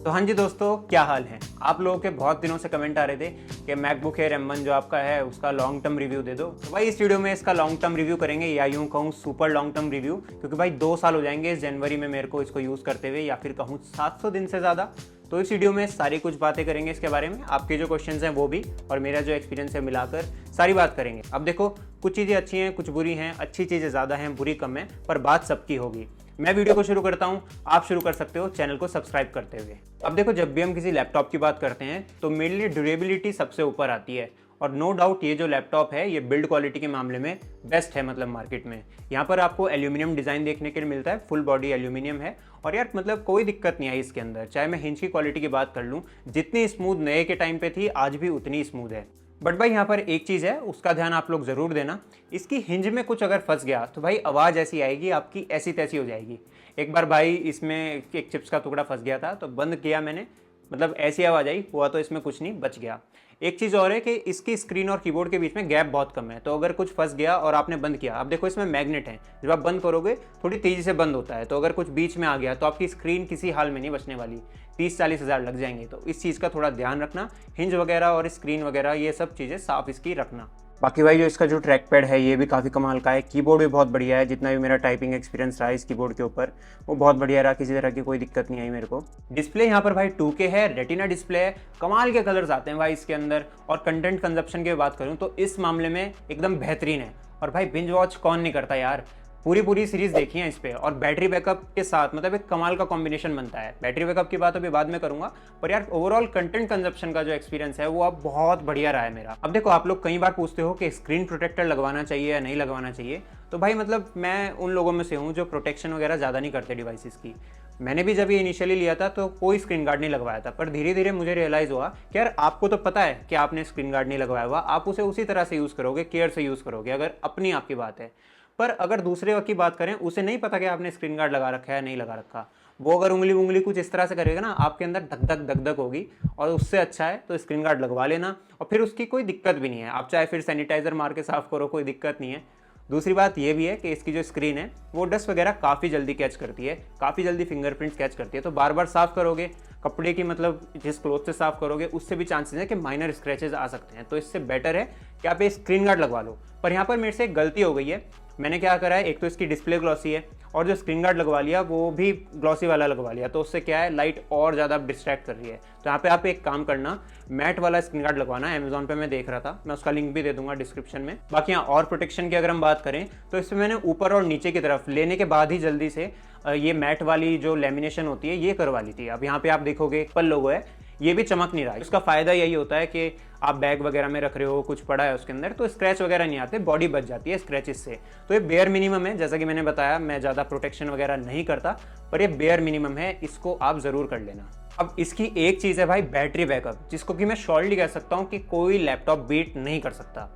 तो हाँ जी दोस्तों, क्या हाल है। आप लोगों के बहुत दिनों से कमेंट आ रहे थे कि मैकबुक एयर M1 जो आपका है उसका लॉन्ग टर्म रिव्यू दे दो। तो भाई इस वीडियो में इसका लॉन्ग टर्म रिव्यू करेंगे, या यूं कहूँ सुपर लॉन्ग टर्म रिव्यू, क्योंकि भाई 2 साल हो जाएंगे इस जनवरी में मेरे को इसको यूज़ करते हुए, या फिर कहूँ 700 दिन से ज़्यादा। तो इस वीडियो में सारी कुछ बातें करेंगे इसके बारे में, आपके जो क्वेश्चंस हैं वो भी, और मेरा जो एक्सपीरियंस है मिलाकर सारी बात करेंगे। अब देखो, कुछ चीज़ें अच्छी हैं, कुछ बुरी हैं, अच्छी चीज़ें ज़्यादा हैं, बुरी कम है, पर बात सबकी होगी। मैं वीडियो को शुरू करता हूं, आप शुरू कर सकते हो चैनल को सब्सक्राइब करते हुए। अब देखो, जब भी हम किसी लैपटॉप की बात करते हैं तो मेरे लिए ड्यूरेबिलिटी सबसे ऊपर आती है, और नो डाउट ये जो लैपटॉप है ये बिल्ड क्वालिटी के मामले में बेस्ट है। मतलब मार्केट में यहाँ पर आपको एल्यूमिनियम डिज़ाइन देखने के लिए मिलता है, फुल बॉडी एल्यूमिनियम है, और यार मतलब कोई दिक्कत नहीं आई इसके अंदर। चाहे मैं हिंज की क्वालिटी की बात कर लूँ, जितनी स्मूथ नए के टाइम पे थी आज भी उतनी स्मूथ है। बट भाई यहाँ पर एक चीज़ है, उसका ध्यान आप लोग ज़रूर देना, इसकी हिंज में कुछ अगर फंस गया तो भाई आवाज़ ऐसी आएगी आपकी, ऐसी तैसी हो जाएगी। एक बार भाई इसमें एक चिप्स का टुकड़ा फंस गया था, तो बंद किया मैंने, मतलब ऐसी आवाज़ आई, हुआ तो इसमें कुछ नहीं, बच गया। एक चीज़ और है कि इसकी स्क्रीन और कीबोर्ड के बीच में गैप बहुत कम है, तो अगर कुछ फंस गया और आपने बंद किया, अब देखो इसमें मैग्नेट है, जब आप बंद करोगे थोड़ी तेज़ी से बंद होता है, तो अगर कुछ बीच में आ गया तो आपकी स्क्रीन किसी हाल में नहीं बचने वाली, 30-40 हज़ार लग जाएंगे। तो इस चीज़ का थोड़ा ध्यान रखना, हिंज वगैरह और स्क्रीन वगैरह ये सब चीज़ें साफ इसकी रखना। बाकी भाई जो इसका जो ट्रैक पैड है ये भी काफ़ी कमाल का है, कीबोर्ड भी बहुत बढ़िया है, जितना भी मेरा टाइपिंग एक्सपीरियंस रहा इस कीबोर्ड के ऊपर वो बहुत बढ़िया रहा, किसी तरह की कोई दिक्कत नहीं आई मेरे को। डिस्प्ले यहाँ पर भाई 2K है, रेटिना डिस्प्ले है, कमाल के कलर्स आते हैं भाई इसके अंदर। और कंटेंट कंजप्शन की बात करूँ तो इस मामले में एकदम बेहतरीन है, और भाई बिंज वॉच कौन नहीं करता यार, पूरी सीरीज देखी है इस पे। और बैटरी बैकअप के साथ मतलब एक कमाल का कॉम्बिनेशन बनता है। बैटरी बैकअप की बात अभी बाद में करूंगा, पर यार ओवरऑल कंटेंट कंजप्शन का जो एक्सपीरियंस है वो अब बहुत बढ़िया रहा है मेरा। अब देखो, आप लोग कई बार पूछते हो कि स्क्रीन प्रोटेक्टर लगवाना चाहिए या नहीं लगवाना चाहिए, तो भाई मतलब मैं उन लोगों में से हूँ जो प्रोटेक्शन वगैरह ज़्यादा नहीं करते डिवाइसेस की। मैंने भी जब ये इनिशियली लिया था तो कोई स्क्रीन गार्ड नहीं लगवाया था, पर धीरे धीरे मुझे रियलाइज़ हुआ कि यार आपको तो पता है कि आपने स्क्रीन गार्ड नहीं लगवाया हुआ, आप उसे उसी तरह से यूज़ करोगे, केयर से यूज़ करोगे अगर अपनी आपकी बात है। पर अगर दूसरे की बात करें, उसे नहीं पता कि आपने स्क्रीन गार्ड लगा रखा है नहीं लगा रखा, वो अगर उंगली कुछ इस तरह से करेगा ना, आपके अंदर धक धक होगी। और उससे अच्छा है तो स्क्रीन गार्ड लगवा लेना, और फिर उसकी कोई दिक्कत भी नहीं है, आप चाहे फिर सैनिटाइजर मार के साफ करो, कोई दिक्कत नहीं है। दूसरी बात ये भी है कि इसकी जो स्क्रीन है वो डस्ट वगैरह काफ़ी जल्दी कैच करती है, काफ़ी जल्दी फिंगरप्रिंट्स कैच करती है, तो बार बार साफ करोगे कपड़े की, मतलब जिस क्लोथ से साफ करोगे उससे भी चांसेस है कि माइनर स्क्रैचेस आ सकते हैं। तो इससे बेटर है कि आप ये स्क्रीन गार्ड लगवा लो। पर यहाँ पर मेरे से एक गलती हो गई है, मैंने क्या करा है, एक तो इसकी डिस्प्ले ग्लॉसी है, और जो स्क्रीन गार्ड लगवा लिया वो भी ग्लॉसी वाला लगवा लिया, तो उससे क्या है, लाइट और ज़्यादा डिस्ट्रैक्ट कर रही है। तो यहाँ पे आप एक काम करना, मैट वाला स्क्रीन गार्ड लगवाना। अमेजोन पे मैं देख रहा था, मैं उसका लिंक भी दे दूंगा डिस्क्रिप्शन में। बाकी यहाँ और प्रोटेक्शन की अगर हम बात करें तो इसमें मैंने ऊपर और नीचे की तरफ लेने के बाद ही जल्दी से ये मैट वाली जो लेमिनेशन होती है ये करवा ली थी। अब यहाँ पे आप देखोगे एप्पल लोगो है, ये भी चमक नहीं रहा है। उसका फायदा यही होता है कि आप बैग वगैरह में रख रहे हो, कुछ पड़ा है उसके अंदर, तो स्क्रैच वगैरह नहीं आते, बॉडी बच जाती है स्क्रैचेस से। तो ये बेयर मिनिमम है, जैसा कि मैंने बताया मैं ज़्यादा प्रोटेक्शन वगैरह नहीं करता, पर ये बेयर मिनिमम है, इसको आप ज़रूर कर लेना। अब इसकी एक चीज़ है भाई, बैटरी बैकअप, जिसको कि मैं श्योरली कह सकता हूँ कि कोई लैपटॉप बीट नहीं कर सकता।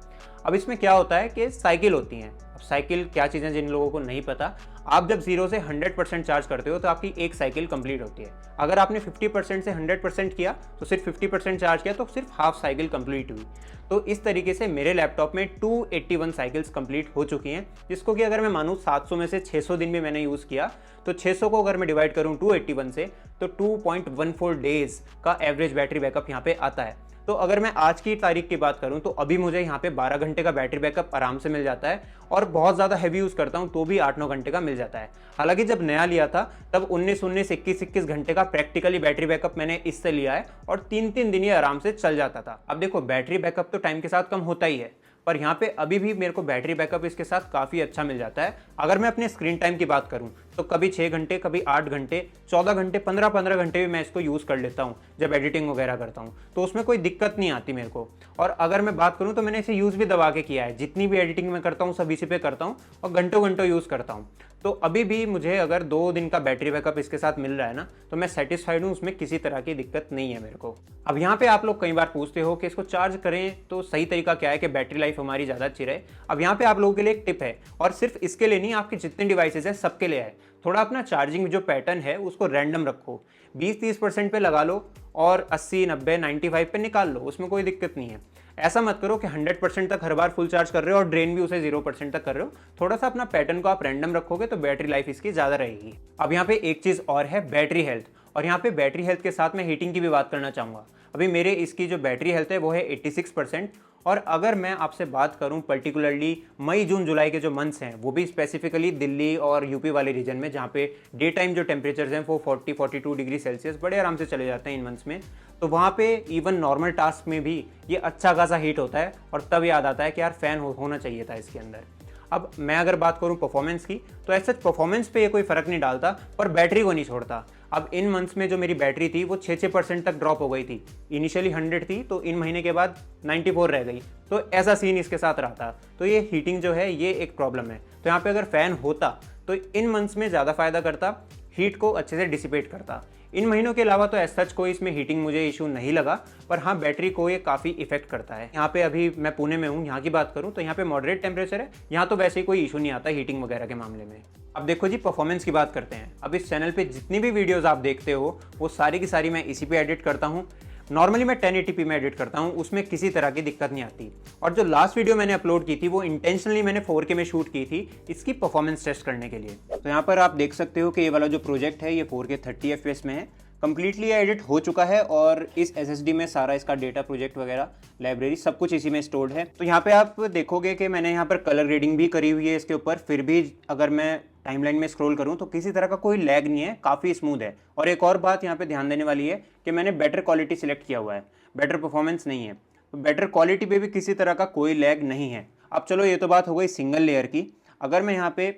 अब इसमें क्या होता है कि साइकिल होती हैं। अब साइकिल क्या चीज़ है जिन लोगों को नहीं पता, आप जब 0 से 100% चार्ज करते हो तो आपकी एक साइकिल कंप्लीट होती है। अगर आपने 50% से 100% किया तो सिर्फ 50% चार्ज किया तो सिर्फ हाफ साइकिल कंप्लीट हुई। तो इस तरीके से मेरे लैपटॉप में 281 साइकिल्स कंप्लीट हो चुकी हैं, जिसको कि अगर मैं मानूँ 700 में से 600 दिन भी मैंने यूज़ किया, तो 600 को अगर मैं डिवाइड करूँ 281 से, तो 2.14 डेज़ का एवरेज बैटरी बैकअप यहाँ पे आता है। तो अगर मैं आज की तारीख की बात करूं तो अभी मुझे यहाँ पे 12 घंटे का बैटरी बैकअप आराम से मिल जाता है, और बहुत ज़्यादा हैवी यूज़ करता हूं तो भी 8-9 घंटे का मिल जाता है। हालांकि जब नया लिया था तब 19-19, 21-21 घंटे का प्रैक्टिकली बैटरी बैकअप मैंने इससे लिया है, और 3-3 दिन ये आराम से चल जाता था। अब देखो, बैटरी बैकअप तो टाइम के साथ कम होता ही है, पर यहाँ पे अभी भी मेरे को बैटरी बैकअप इसके साथ काफ़ी अच्छा मिल जाता है। अगर मैं अपने स्क्रीन टाइम की बात करूँ तो कभी 6 घंटे, कभी 8 घंटे, 14 घंटे, 15-15 घंटे भी मैं इसको यूज़ कर लेता हूँ जब एडिटिंग वगैरह करता हूँ, तो उसमें कोई दिक्कत नहीं आती मेरे को। और अगर मैं बात करूँ तो मैंने इसे यूज़ भी दबा के किया है, जितनी भी एडिटिंग मैं करता हूँ सब इसी पे करता हूँ, और घंटों घंटों यूज़ करता हूँ। तो अभी भी मुझे अगर 2 दिन का बैटरी बैकअप इसके साथ मिल रहा है ना, तो मैं सेटिस्फाइड हूँ, उसमें किसी तरह की दिक्कत नहीं है मेरे को। अब यहाँ पे आप लोग कई बार पूछते हो कि इसको चार्ज करें तो सही तरीका क्या है कि बैटरी लाइफ हमारी ज़्यादा अच्छी रहे। अब यहाँ पे आप लोगों के लिए एक टिप है, और सिर्फ इसके लिए नहीं, आपके जितने डिवाइसेज हैं सबके लिए है। थोड़ा अपना चार्जिंग जो पैटर्न है उसको रैंडम रखो, 20-30% पे लगा लो और 80, 90, 95 पे निकाल लो, उसमें कोई दिक्कत नहीं है। ऐसा मत करो कि 100% तक हर बार फुल चार्ज कर रहे हो और ड्रेन भी उसे 0% तक कर रहे हो। थोड़ा सा अपना पैटर्न को आप रैंडम रखोगे तो बैटरी लाइफ इसकी ज़्यादा रहेगी। अब यहाँ पे एक चीज़ और है, बैटरी हेल्थ। और यहाँ पे बैटरी हेल्थ के साथ मैं हीटिंग की भी बात करना चाहूँगा। अभी मेरे इसकी जो बैटरी हेल्थ है वो है 86%। और अगर मैं आपसे बात करूं पर्टिकुलरली मई जून जुलाई के जो मंथ्स हैं, वो भी स्पेसिफिकली दिल्ली और यूपी वाले रीजन में, जहां पे डे टाइम जो टेम्परेचर्स हैं वो 40-42 डिग्री सेल्सियस बड़े आराम से चले जाते हैं इन मंथ्स में, तो वहाँ पे इवन नॉर्मल टास्क में भी ये अच्छा खासा हीट होता है और तब याद आता है कि यार फ़ैन होना चाहिए था इसके अंदर। अब मैं अगर बात करूं परफॉर्मेंस की, तो ऐसा परफॉर्मेंस पे ये कोई फ़र्क नहीं डालता, पर बैटरी को नहीं छोड़ता। अब इन मंथ्स में जो मेरी बैटरी थी वो 6% तक ड्रॉप हो गई थी। इनिशियली 100 थी, तो इन महीने के बाद 94 रह गई। तो ऐसा सीन इसके साथ रहा था। तो ये हीटिंग जो है ये एक प्रॉब्लम है। तो यहाँ पे अगर फ़ैन होता तो इन मंथ्स में ज़्यादा फ़ायदा करता, हीट को अच्छे से डिसिपेट करता। इन महीनों के अलावा तो एज सच कोई इसमें हीटिंग मुझे इशू नहीं लगा, पर हाँ बैटरी को ये काफ़ी इफेक्ट करता है। यहाँ पे अभी मैं पुणे में हूँ, यहाँ की बात करूँ तो यहाँ पे मॉडरेट टेम्परेचर है, यहाँ तो वैसे ही कोई इशू नहीं आता हीटिंग वगैरह के मामले में। अब देखो जी परफॉर्मेंस की बात करते हैं। अब इस चैनल पे जितनी भी वीडियोस आप देखते हो वो सारी की सारी मैं इसी पे एडिट करता हूँ। नॉर्मली मैं 1080p में एडिट करता हूँ, उसमें किसी तरह की दिक्कत नहीं आती। और जो लास्ट वीडियो मैंने अपलोड की थी वो इंटेंशनली मैंने 4K में शूट की थी इसकी परफॉर्मेंस टेस्ट करने के लिए। तो यहाँ पर आप देख सकते हो कि ये वाला जो प्रोजेक्ट है ये 4K 30 FPS में है, कम्प्लीटली एडिट हो चुका है और इस SSD में सारा इसका डेटा प्रोजेक्ट वगैरह लाइब्रेरी सब कुछ इसी में स्टोर्ड है। तो यहाँ पे आप देखोगे कि मैंने यहाँ पर कलर ग्रेडिंग भी करी हुई है इसके ऊपर, फिर भी अगर मैं टाइमलाइन में स्क्रॉल करूँ तो किसी तरह का कोई लैग नहीं है, काफ़ी स्मूथ है। और एक और बात यहाँ पे ध्यान देने वाली है कि मैंने बेटर क्वालिटी सिलेक्ट किया हुआ है, बेटर परफॉर्मेंस नहीं है। तो बेटर क्वालिटी पे भी किसी तरह का कोई लैग नहीं है। अब चलो ये तो बात हो गई सिंगल लेयर की। अगर मैं यहाँ पे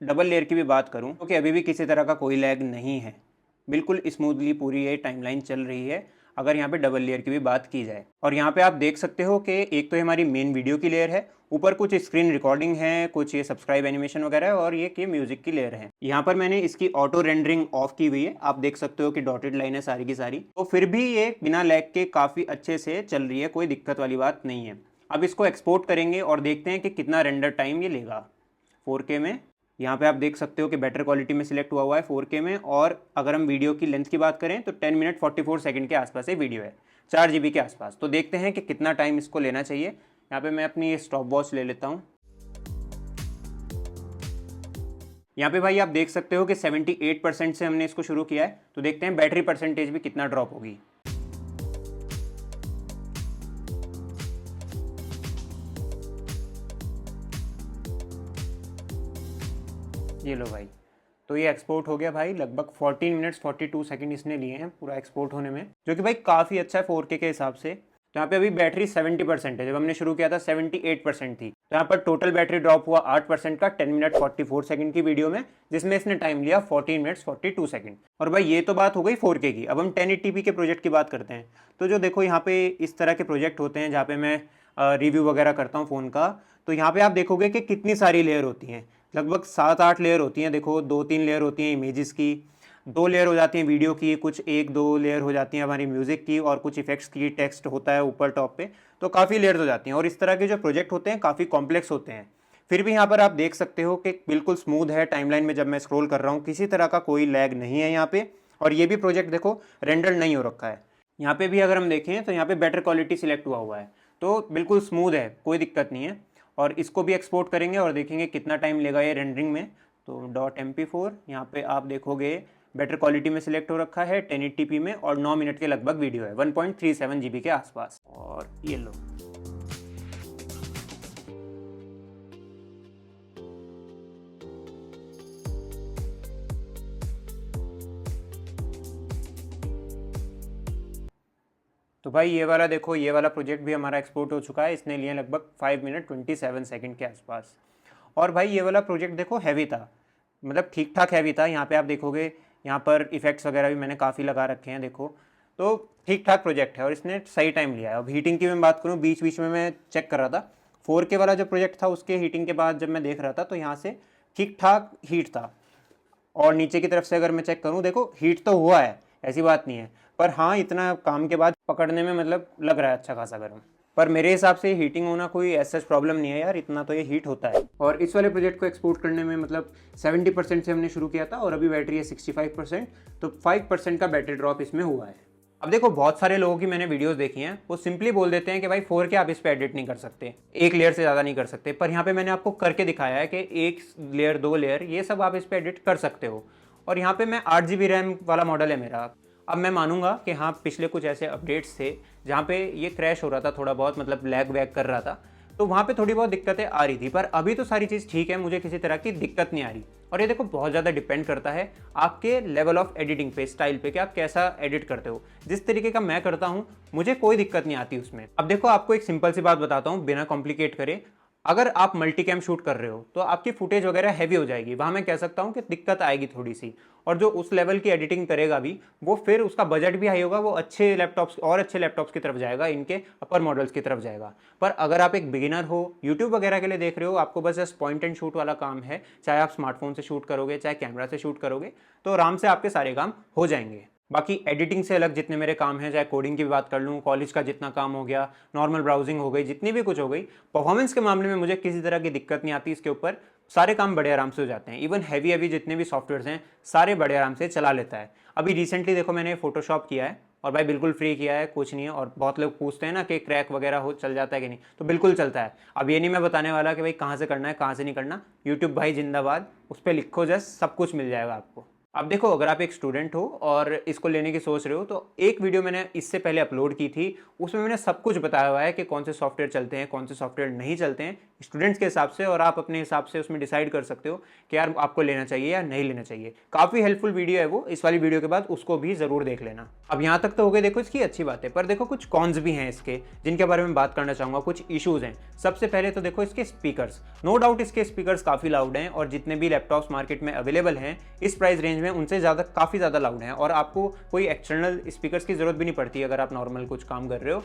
डबल लेयर की भी बात करूँ तो अभी भी किसी तरह का कोई लैग नहीं है, बिल्कुल स्मूथली पूरी ये टाइमलाइन चल रही है अगर यहाँ पे डबल लेयर की भी बात की जाए। और यहाँ पे आप देख सकते हो कि एक तो हमारी मेन वीडियो की लेयर है, ऊपर कुछ स्क्रीन रिकॉर्डिंग है, कुछ ये सब्सक्राइब एनिमेशन वगैरह है, और ये म्यूजिक की लेयर है। यहाँ पर मैंने इसकी ऑटो रेंडरिंग ऑफ की हुई है, आप देख सकते हो कि डॉटेड लाइन है सारी की सारी। तो फिर भी ये बिना लैग के काफ़ी अच्छे से चल रही है, कोई दिक्कत वाली बात नहीं है। अब इसको एक्सपोर्ट करेंगे और देखते हैं कि कितना रेंडर टाइम ये लेगा 4K में। यहाँ पे आप देख सकते हो कि बेटर क्वालिटी में सिलेक्ट हुआ है 4K में, और अगर हम वीडियो की लेंथ की बात करें तो 10 मिनट 44 सेकंड के आसपास ये वीडियो है, 4 GB के आसपास। तो देखते हैं कि कितना टाइम इसको लेना चाहिए। यहाँ पे मैं अपनी स्टॉप वॉच ले लेता हूँ। यहाँ पे भाई आप देख सकते हो कि 78% से हमने इसको शुरू किया है, तो देखते हैं बैटरी परसेंटेज भी कितना ड्रॉप होगी। ये लो भाई, तो ये एक्सपोर्ट हो गया भाई। लगभग 14 मिनट्स 42 सेकंड इसने लिए हैं पूरा एक्सपोर्ट होने में, जो कि भाई काफ़ी अच्छा है 4K के हिसाब से। तो यहाँ पे अभी बैटरी 70% है, जब हमने शुरू किया था 78% थी। तो यहाँ पर टोटल बैटरी ड्रॉप हुआ 8% का 10 मिनट 44 सेकंड की वीडियो में, जिसमें इसने टाइम लिया 14 मिनट्स 42 सेकंड। और भाई ये तो बात हो गई 4K की। अब हम 1080p के प्रोजेक्ट की बात करते हैं। तो जो देखो यहाँ पे इस तरह के प्रोजेक्ट होते हैं जहाँ पे मैं रिव्यू वगैरह करता हूँ फ़ोन का, तो यहाँ पे आप देखोगे कि कितनी सारी लेयर होती हैं, लगभग 7-8 लेयर होती हैं। देखो 2-3 लेयर होती हैं इमेजेस की, 2 लेयर हो जाती हैं वीडियो की, कुछ 1-2 लेयर हो जाती हैं हमारी म्यूज़िक की, और कुछ इफेक्ट्स की, टेक्स्ट होता है ऊपर टॉप पे, तो काफ़ी लेयर्स हो जाती हैं। और इस तरह के जो प्रोजेक्ट होते हैं काफ़ी कॉम्प्लेक्स होते हैं। फिर भी यहाँ पर आप देख सकते हो कि बिल्कुल स्मूथ है टाइमलाइन में, जब मैं स्क्रॉल कर रहा हूँ किसी तरह का कोई लैग नहीं है यहाँ पे। और ये भी प्रोजेक्ट देखो रेंडर नहीं हो रखा है। यहाँ पे भी अगर हम देखें तो यहाँ पे बेटर क्वालिटी सिलेक्ट हुआ है, तो बिल्कुल स्मूथ है, कोई दिक्कत नहीं है। और इसको भी एक्सपोर्ट करेंगे और देखेंगे कितना टाइम लेगा ये रेंडरिंग में। तो .mp4 यहाँ पे आप देखोगे बेटर क्वालिटी में सिलेक्ट हो रखा है 1080p में, और 9 मिनट के लगभग वीडियो है, 1.37 GB के आसपास। और ये लो, तो भाई ये वाला देखो, ये वाला प्रोजेक्ट भी हमारा एक्सपोर्ट हो चुका है, इसने लिए लगभग 5 मिनट 27 सेकंड के आसपास। और भाई ये वाला प्रोजेक्ट देखो हैवी था, मतलब ठीक ठाक हैवी था। यहाँ पे आप देखोगे यहाँ पर इफेक्ट्स वगैरह भी मैंने काफ़ी लगा रखे हैं, देखो तो ठीक ठाक प्रोजेक्ट है और इसने सही टाइम लिया है। अब हीटिंग की मैं बात करूँ, बीच बीच में मैं चेक कर रहा था 4K वाला जो प्रोजेक्ट था उसके हीटिंग के बाद जब मैं देख रहा था तो यहाँ से ठीक ठाक हीट था। और नीचे की तरफ से अगर मैं चेक करूँ, देखो हीट तो हुआ है, ऐसी बात नहीं है, पर हाँ इतना काम के बाद पकड़ने में मतलब लग रहा है अच्छा खासा गर्म। पर मेरे हिसाब से हीटिंग होना कोई ऐसा प्रॉब्लम नहीं है यार, इतना तो ये हीट होता है। और इस वाले प्रोजेक्ट को एक्सपोर्ट करने में मतलब 70% से हमने शुरू किया था और अभी बैटरी है 65%, तो 5% का बैटरी ड्रॉप इसमें हुआ है। अब देखो बहुत सारे लोगों की मैंने वीडियोस देखी हैं, वो सिंपली बोल देते हैं कि भाई 4K आप इस पे एडिट नहीं कर सकते, एक लेयर से ज़्यादा नहीं कर सकते। पर यहाँ पे मैंने आपको करके दिखाया है कि 1 लेयर 2 लेयर ये सब आप इस पे एडिट कर सकते हो। और यहाँ पे मैं 8 GB रैम वाला मॉडल है मेरा, अब मैं मानूंगा कि हाँ पिछले कुछ ऐसे अपडेट्स थे जहाँ पे ये क्रैश हो रहा था थोड़ा बहुत, मतलब लैग वैग कर रहा था, तो वहाँ पे थोड़ी बहुत दिक्कतें आ रही थी, पर अभी तो सारी चीज़ ठीक है, मुझे किसी तरह की दिक्कत नहीं आ रही। और ये देखो बहुत ज़्यादा डिपेंड करता है आपके लेवल ऑफ एडिटिंग पे, स्टाइल पे, कि आप कैसा एडिट करते हो। जिस तरीके का मैं करता हूँ मुझे कोई दिक्कत नहीं आती उसमें। अब देखो आपको एक सिंपल सी बात बताता हूँ बिना कॉम्प्लिकेट करे। अगर आप मल्टी कैम शूट कर रहे हो तो आपकी फुटेज वगैरह हैवी हो जाएगी, वहाँ मैं कह सकता हूँ कि दिक्कत आएगी थोड़ी सी। और जो उस लेवल की एडिटिंग करेगा भी वो फिर उसका बजट भी हाई होगा, वो अच्छे लैपटॉप्स और अच्छे लैपटॉप्स की तरफ जाएगा, इनके अपर मॉडल्स की तरफ जाएगा। पर अगर आप एक बिगिनर हो, यूट्यूब वगैरह के लिए देख रहे हो, आपको बस जस्ट पॉइंट एंड शूट वाला काम है, चाहे आप स्मार्टफोन से शूट करोगे चाहे कैमरा से शूट करोगे, तो आराम से आपके सारे काम हो जाएंगे। बाकी एडिटिंग से अलग जितने मेरे काम हैं, चाहे कोडिंग की भी बात कर लूँ, कॉलेज का जितना काम हो गया, नॉर्मल ब्राउजिंग हो गई, जितनी भी कुछ हो गई, परफॉर्मेंस के मामले में मुझे किसी तरह की दिक्कत नहीं आती। इसके ऊपर सारे काम बड़े आराम से हो जाते हैं। इवन हैवी जितने भी सॉफ्टवेयर हैं सारे बड़े आराम से चला लेता है। अभी रिसेंटली देखो मैंने फोटोशॉप किया है और भाई बिल्कुल फ्री किया है, कुछ नहीं है। और बहुत लोग पूछते हैं ना कि क्रैक वगैरह हो चल जाता है कि नहीं, तो बिल्कुल चलता है। अब ये नहीं मैं बताने वाला कि भाई कहाँ से करना है कहाँ से नहीं करना, यूट्यूब भाई जिंदाबाद, उस पर लिखो जस्ट, सब कुछ मिल जाएगा आपको। अब देखो अगर आप एक स्टूडेंट हो और इसको लेने की सोच रहे हो, तो एक वीडियो मैंने इससे पहले अपलोड की थी, उसमें मैंने सब कुछ बताया हुआ है कि कौन से सॉफ्टवेयर चलते हैं कौन से सॉफ्टवेयर नहीं चलते हैं स्टूडेंट्स के हिसाब से, और आप अपने हिसाब से उसमें डिसाइड कर सकते हो कि यार आपको लेना चाहिए या नहीं लेना चाहिए। काफ़ी हेल्पफुल वीडियो है वो, इस वाली वीडियो के बाद उसको भी ज़रूर देख लेना। अब यहाँ तक तो हो गए देखो इसकी अच्छी बात है, पर देखो कुछ कॉन्स भी हैं इसके जिनके बारे में बात करना चाहूँगा, कुछ इशूज़ हैं। सबसे पहले तो देखो इसके स्पीकर्स, नो डाउट इसके स्पीकर्स काफ़ी लाउड हैं, और जितने भी लैपटॉप्स मार्केट में अवेलेबल हैं इस प्राइस रेंज में उनसे ज़्यादा काफ़ी ज़्यादा लाउड हैं, और आपको कोई एक्सटर्नल स्पीकर्स की ज़रूरत भी नहीं पड़ती अगर आप नॉर्मल कुछ काम कर रहे हो।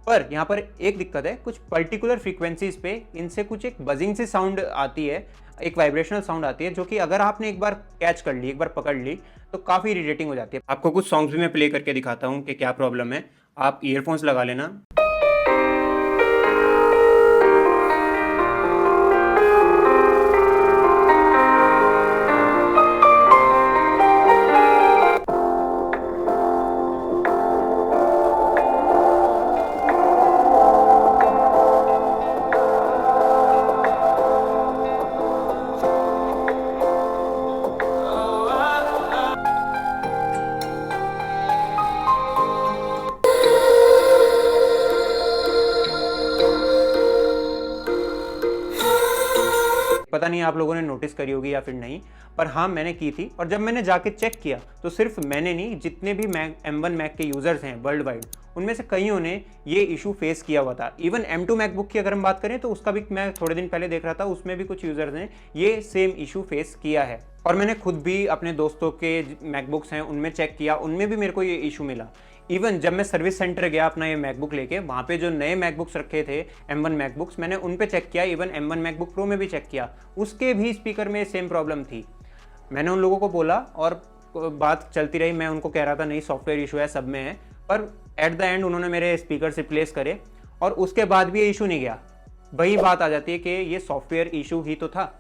पर यहाँ पर एक दिक्कत है, कुछ पर्टिकुलर फ्रीक्वेंसीज पे इनसे कुछ एक बजिंग सी साउंड आती है, एक वाइब्रेशनल साउंड आती है, जो कि अगर आपने एक बार कैच कर ली, एक बार पकड़ ली, तो काफ़ी इरिटेटिंग हो जाती है। आपको कुछ सॉन्ग्स भी मैं प्ले करके दिखाता हूँ कि क्या प्रॉब्लम है। आप ईयरफोन्स लगा लेना। पता नहीं आप लोगों ने नोटिस करी होगी या फिर नहीं, पर हाँ मैंने की थी। और जब मैंने जाके चेक किया तो सिर्फ मैंने नहीं, जितने भी M1 मैक के यूज़र्स हैं वर्ल्ड वाइड, उनमें से कईयों ने ये इशू फेस किया हुआ था। इवन M2 मैकबुक की अगर हम बात करें तो उसका भी मैं थोड़े दिन पहले देख रहा था, उसमें भी कुछ यूज़र्स ने ये सेम इशू फेस किया है। और मैंने खुद भी अपने दोस्तों के मैकबुक्स हैं उनमें चेक किया, उनमें भी मेरे को ये इशू मिला। इवन जब मैं सर्विस सेंटर गया अपना ये मैकबुक लेके, वहाँ पे जो नए मैकबुक्स रखे थे M1 मैकबुक्स, मैंने उन पे चेक किया, इवन M1 मैकबुक प्रो में भी चेक किया, उसके भी स्पीकर में सेम प्रॉब्लम थी। मैंने उन लोगों को बोला और बात चलती रही, मैं उनको कह रहा था नहीं सॉफ्टवेयर इशू है, सब में है, पर एट द एंड उन्होंने मेरे स्पीकर रिप्लेस करे और उसके बाद भी ये इशू नहीं गया। वही बात आ जाती है कि ये सॉफ्टवेयर इशू ही तो था।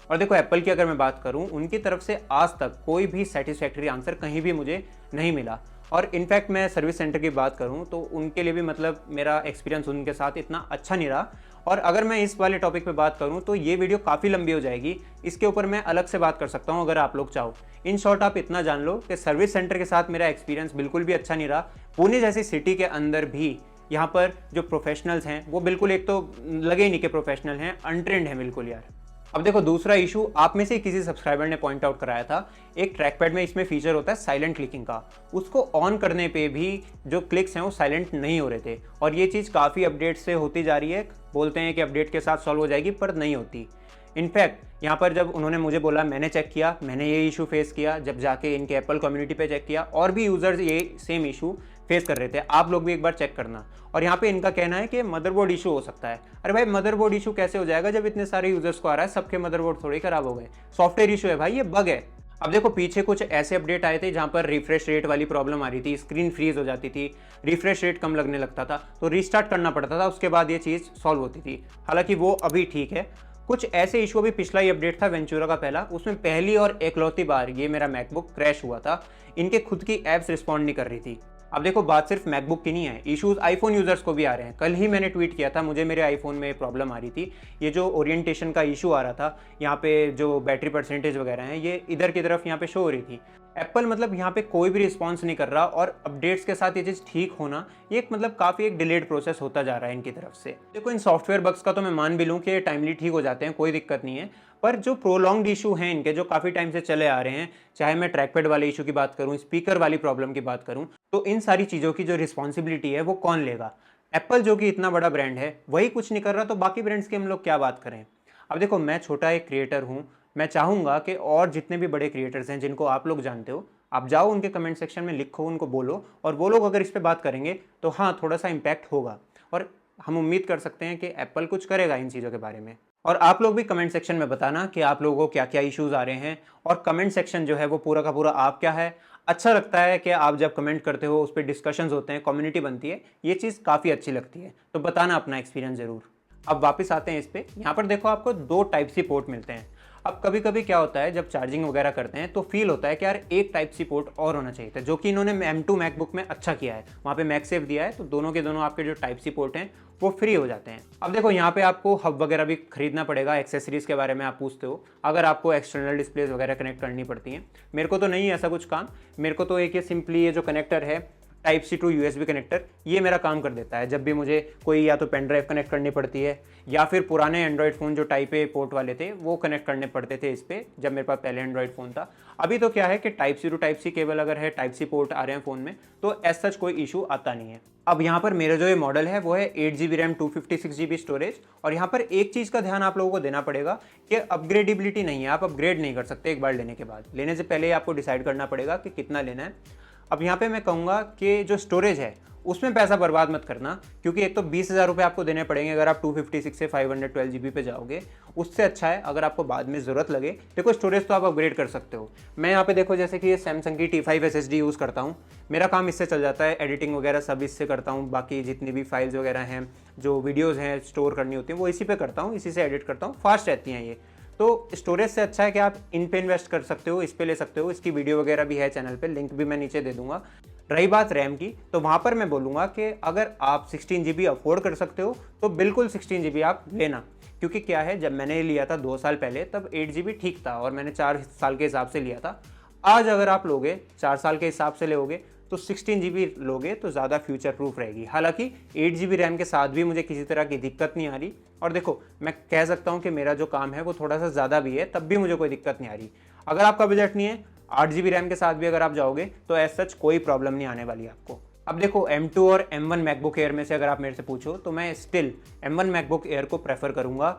और देखो एप्पल की अगर मैं बात करूं, उनकी तरफ से आज तक कोई भी सेटिस्फैक्टरी आंसर कहीं भी मुझे नहीं मिला। और इनफैक्ट मैं सर्विस सेंटर की बात करूं तो उनके लिए भी मतलब मेरा एक्सपीरियंस उनके साथ इतना अच्छा नहीं रहा। और अगर मैं इस वाले टॉपिक पे बात करूं तो ये वीडियो काफ़ी लंबी हो जाएगी, इसके ऊपर मैं अलग से बात कर सकता हूं अगर आप लोग चाहो। इन शॉर्ट आप इतना जान लो कि सर्विस सेंटर के साथ मेरा एक्सपीरियंस बिल्कुल भी अच्छा नहीं रहा। पुणे जैसी सिटी के अंदर भी यहाँ पर जो प्रोफेशनल्स हैं वो बिल्कुल, एक तो लगे ही नहीं कि प्रोफेशनल हैं, अनट्रेंड है बिल्कुल यार। अब देखो दूसरा इशू आप में से किसी सब्सक्राइबर ने पॉइंट आउट कराया था, एक ट्रैक पैड में इसमें फीचर होता है साइलेंट क्लिकिंग का, उसको ऑन करने पे भी जो क्लिक्स हैं वो साइलेंट नहीं हो रहे थे। और ये चीज़ काफ़ी अपडेट से होती जा रही है, बोलते हैं कि अपडेट के साथ सॉल्व हो जाएगी, पर नहीं होती। इनफैक्ट यहाँ पर जब उन्होंने मुझे बोला, मैंने चेक किया, मैंने ये इशू फेस किया, जब जाके इनके एप्पल कम्युनिटी पे चेक किया और भी यूज़र्स ये सेम इशू फेस कर रहे थे। आप लोग भी एक बार चेक करना। और यहाँ पे इनका कहना है कि मदरबोर्ड इशू हो सकता है। अरे भाई मदरबोर्ड इशू कैसे हो जाएगा जब इतने सारे यूजर्स को आ रहा है, सबके मदरबोर्ड थोड़ी खराब हो गए, सॉफ्टवेयर इशू है भाई, ये बग है। अब देखो पीछे कुछ ऐसे अपडेट आए थे जहाँ पर रिफ्रेश रेट वाली प्रॉब्लम आ रही थी, स्क्रीन फ्रीज हो जाती थी, रिफ्रेश रेट कम लगने लगता था, तो रीस्टार्ट करना पड़ता था, उसके बाद ये चीज़ सॉल्व होती थी। हालांकि वो अभी ठीक है। कुछ ऐसे इशू, अभी पिछला ही अपडेट था वेंचुरा का पहला, उसमें पहली और एकलौती बार ये मेरा मैकबुक क्रैश हुआ था। इनके खुद की एप्स रिस्पॉन्ड नहीं कर रही थी। अब देखो बात सिर्फ मैकबुक की नहीं है, इश्यूज आईफोन यूजर्स को भी आ रहे हैं। कल ही मैंने ट्वीट किया था, मुझे मेरे आईफोन में प्रॉब्लम आ रही थी, ये जो ओरिएंटेशन का इशू आ रहा था, यहाँ पे जो बैटरी परसेंटेज वगैरह है ये इधर की तरफ यहाँ पे शो हो रही थी। एप्पल मतलब यहाँ पे कोई भी रिस्पॉन्स नहीं कर रहा, और अपडेट्स के साथ ये चीज़ ठीक होना ये एक मतलब काफ़ी एक डिलेड प्रोसेस होता जा रहा है इनकी तरफ से। देखो इन सॉफ्टवेयर बग्स का तो मैं मान भी लूँ कि ये टाइमली ठीक हो जाते हैं, कोई दिक्कत नहीं है, पर जो प्रोलॉन्ग्ड इशू हैं इनके, जो काफ़ी टाइम से चले आ रहे हैं, चाहे मैं ट्रैकपैड वाले इशू की बात करूँ, स्पीकर वाली प्रॉब्लम की बात करूँ, तो इन सारी चीज़ों की जो रिस्पॉन्सिबिलिटी है वो कौन लेगा? एप्पल जो कि इतना बड़ा ब्रांड है वही कुछ नहीं कर रहा, तो बाकी ब्रांड्स की हम लोग क्या बात करें? अब देखो मैं छोटा एक क्रिएटर हूँ, मैं चाहूँगा कि और जितने भी बड़े क्रिएटर्स हैं जिनको आप लोग जानते हो, आप जाओ उनके कमेंट सेक्शन में लिखो, उनको बोलो, और वो लोग अगर इस पर बात करेंगे तो हाँ थोड़ा सा इम्पैक्ट होगा, और हम उम्मीद कर सकते हैं कि एप्पल कुछ करेगा इन चीज़ों के बारे में। और आप लोग भी कमेंट सेक्शन में बताना कि आप लोगों को क्या क्या इश्यूज आ रहे हैं, और कमेंट सेक्शन जो है वो पूरा का पूरा आप क्या है, अच्छा लगता है कि आप जब कमेंट करते हो उस पर डिस्कशंस होते हैं, कम्युनिटी बनती है, ये चीज़ काफ़ी अच्छी लगती है, तो बताना अपना एक्सपीरियंस ज़रूर। अब वापस आते हैं इस पर। यहाँ पर देखो आपको 2 टाइप सी पोर्ट मिलते हैं। अब कभी कभी क्या होता है जब चार्जिंग वगैरह करते हैं तो फील होता है कि यार एक टाइप सी पोर्ट और होना चाहिए था, जो कि इन्होंने M2 मैकबुक में अच्छा किया है, वहाँ पे मैगसेफ दिया है, तो दोनों के दोनों आपके जो टाइप सी पोर्ट हैं वो फ्री हो जाते हैं। अब देखो यहाँ पे आपको हब वगैरह भी खरीदना पड़ेगा, एक्सेसरीज के बारे में आप पूछते हो, अगर आपको एक्सटर्नल डिस्प्लेज वगैरह कनेक्ट करनी पड़ती हैं। मेरे को तो नहीं है ऐसा कुछ काम, मेरे को तो एक ये सिंपली ये जो कनेक्टर है type C to USB connector, ये मेरा काम कर देता है। जब भी मुझे कोई या तो पेन ड्राइव कनेक्ट करनी पड़ती है, या फिर पुराने एंड्रॉयड फ़ोन जो टाइप ए पोर्ट वाले थे वो कनेक्ट करने पड़ते थे इस पर, जब मेरे पास पहले एंड्रॉयड फ़ोन था। अभी तो क्या है कि type C to type C cable अगर है, टाइप सी पोर्ट आ रहे हैं फ़ोन में, तो एज सच कोई इशू आता नहीं है। अब यहाँ पर मेरा जो ये मॉडल है वो है 8GB रैम 256GB स्टोरेज, और यहाँ पर एक चीज़ का ध्यान आप लोगों को देना पड़ेगा कि अपग्रेडेबिलिटी नहीं है, आप अपग्रेड नहीं कर सकते एक बार लेने के बाद। लेने से पहले आपको डिसाइड करना पड़ेगा कि कितना लेना है। अब यहाँ पे मैं कहूँगा कि जो स्टोरेज है उसमें पैसा बर्बाद मत करना, क्योंकि एक तो 20,000 रुपये आपको देने पड़ेंगे अगर आप 256 से 512GB पे जाओगे। उससे अच्छा है अगर आपको बाद में ज़रूरत लगे, देखो स्टोरेज तो आप अपग्रेड कर सकते हो। मैं यहाँ पे देखो जैसे कि ये सैमसंग की T5 SSD यूज़ करता हूँ, मेरा काम इससे चल जाता है, एडिटिंग वगैरह सब इससे करता हूँ, बाकी जितनी भी फाइल्स वगैरह हैं, जो वीडियोज़ हैं स्टोर करनी होती हैं वो इसी पे करता हूँ, इसी से एडिट करता हूँ, फास्ट रहती हैं ये। तो स्टोरेज से अच्छा है कि आप इन पे इन्वेस्ट कर सकते हो, इस पे ले सकते हो। इसकी वीडियो वगैरह भी है चैनल पे, लिंक भी मैं नीचे दे दूंगा। रही बात रैम की, तो वहाँ पर मैं बोलूँगा कि अगर आप 16GB अफोर्ड कर सकते हो तो बिल्कुल 16GB आप लेना, क्योंकि क्या है जब मैंने लिया था 2 साल पहले तब 8GB ठीक था, और मैंने 4 साल के हिसाब से लिया था। आज अगर आप लोगे 4 साल के हिसाब से लोगे तो 16GB लोगे तो ज़्यादा फ्यूचर प्रूफ रहेगी। हालांकि 8GB रैम के साथ भी मुझे किसी तरह की दिक्कत नहीं आ रही, और देखो मैं कह सकता हूँ कि मेरा जो काम है वो थोड़ा सा ज़्यादा भी है, तब भी मुझे कोई दिक्कत नहीं आ रही। अगर आपका बजट नहीं है, 8GB रैम के साथ भी अगर आप जाओगे तो एज सच कोई प्रॉब्लम नहीं आने वाली आपको। अब देखो M2 और M1 मैकबुक एयर में से अगर आप मेरे से पूछो तो मैं स्टिल M1 मैकबुक एयर को प्रेफर करूँगा,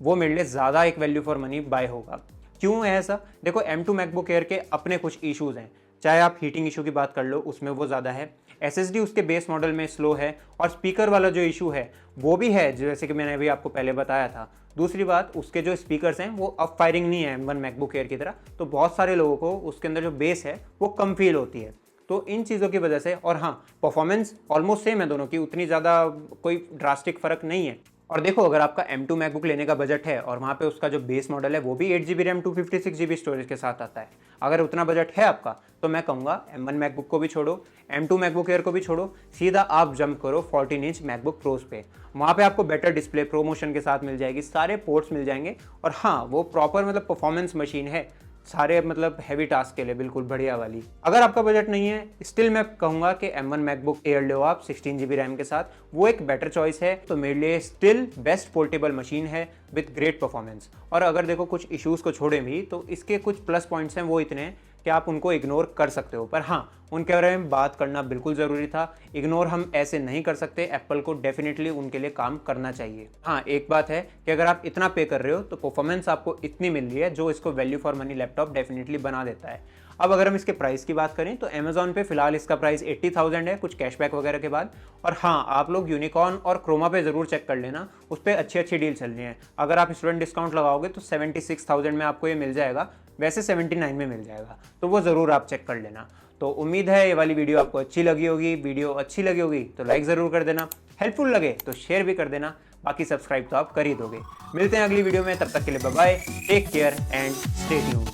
वो मेरे लिए ज़्यादा एक वैल्यू फॉर मनी बाय होगा। क्यों है ऐसा? देखो M2 मैकबुक एयर के अपने कुछ इश्यूज़ हैं, चाहे आप हीटिंग इशू की बात कर लो उसमें वो ज़्यादा है, SSD उसके बेस मॉडल में स्लो है, और स्पीकर वाला जो इशू है वो भी है, जैसे कि मैंने अभी आपको पहले बताया था। दूसरी बात, उसके जो स्पीकर्स हैं वो अप फायरिंग नहीं है M1 मैकबुक एयर की तरह, तो बहुत सारे लोगों को उसके अंदर जो बेस है वो कम फील होती है। तो इन चीज़ों की वजह से, और हाँ परफॉर्मेंस ऑलमोस्ट सेम है दोनों की, उतनी ज़्यादा कोई ड्रास्टिक फ़र्क नहीं है। और देखो अगर आपका M2 मैकबुक लेने का बजट है और वहाँ पे उसका जो बेस मॉडल है वो भी 8GB रैम 256GB स्टोरेज के साथ आता है, अगर उतना बजट है आपका, तो मैं कहूँगा M1 मैकबुक को भी छोड़ो, M2 मैकबुक एयर को भी छोड़ो, सीधा आप जंप करो 14 इंच मैकबुक प्रोज पे। वहाँ पे आपको बेटर डिस्प्ले प्रोमोशन के साथ मिल जाएगी, सारे पोर्ट्स मिल जाएंगे, और हाँ वो प्रॉपर मतलब परफॉर्मेंस मशीन है सारे मतलब हैवी टास्क के लिए, बिल्कुल बढ़िया वाली। अगर आपका बजट नहीं है, स्टिल मैं कहूँगा कि M1 मैकबुक एयर लो आप 16GB रैम के साथ, वो एक बेटर चॉइस है। तो मेरे लिए स्टिल बेस्ट पोर्टेबल मशीन है विद ग्रेट परफॉर्मेंस। और अगर देखो कुछ इश्यूज़ को छोड़े भी तो इसके कुछ प्लस पॉइंट्स हैं, वो इतने हैं कि आप उनको इग्नोर कर सकते हो, पर हाँ उनके बारे में बात करना बिल्कुल ज़रूरी था। इग्नोर हम ऐसे नहीं कर सकते, एप्पल को डेफिनेटली उनके लिए काम करना चाहिए। हाँ एक बात है कि अगर आप इतना पे कर रहे हो तो परफॉर्मेंस आपको इतनी मिल रही है जो इसको value for money laptop definitely बना देता है। अब अगर हम इसके प्राइस की बात करें तो अमेजॉन पे फिलहाल इसका प्राइस 80,000 है, कुछ कैशबैक वगैरह के बाद। और हाँ आप लोग यूनिकॉर्न और क्रोमा पे ज़रूर चेक कर लेना, उस पर अच्छी अच्छी डील चल रही है। अगर आप स्टूडेंट डिस्काउंट लगाओगे तो 76,000 में आपको ये मिल जाएगा, वैसे 79 में मिल जाएगा, तो वो ज़रूर आप चेक कर लेना। तो उम्मीद है ये वाली वीडियो आपको अच्छी लगी होगी। वीडियो अच्छी लगी होगी तो लाइक ज़रूर कर देना, हेल्पफुल लगे तो शेयर भी कर देना, बाकी सब्सक्राइब तो आप कर ही दोगे। मिलते हैं अगली वीडियो में, तब तक के लिए bye bye, take care and stay tuned.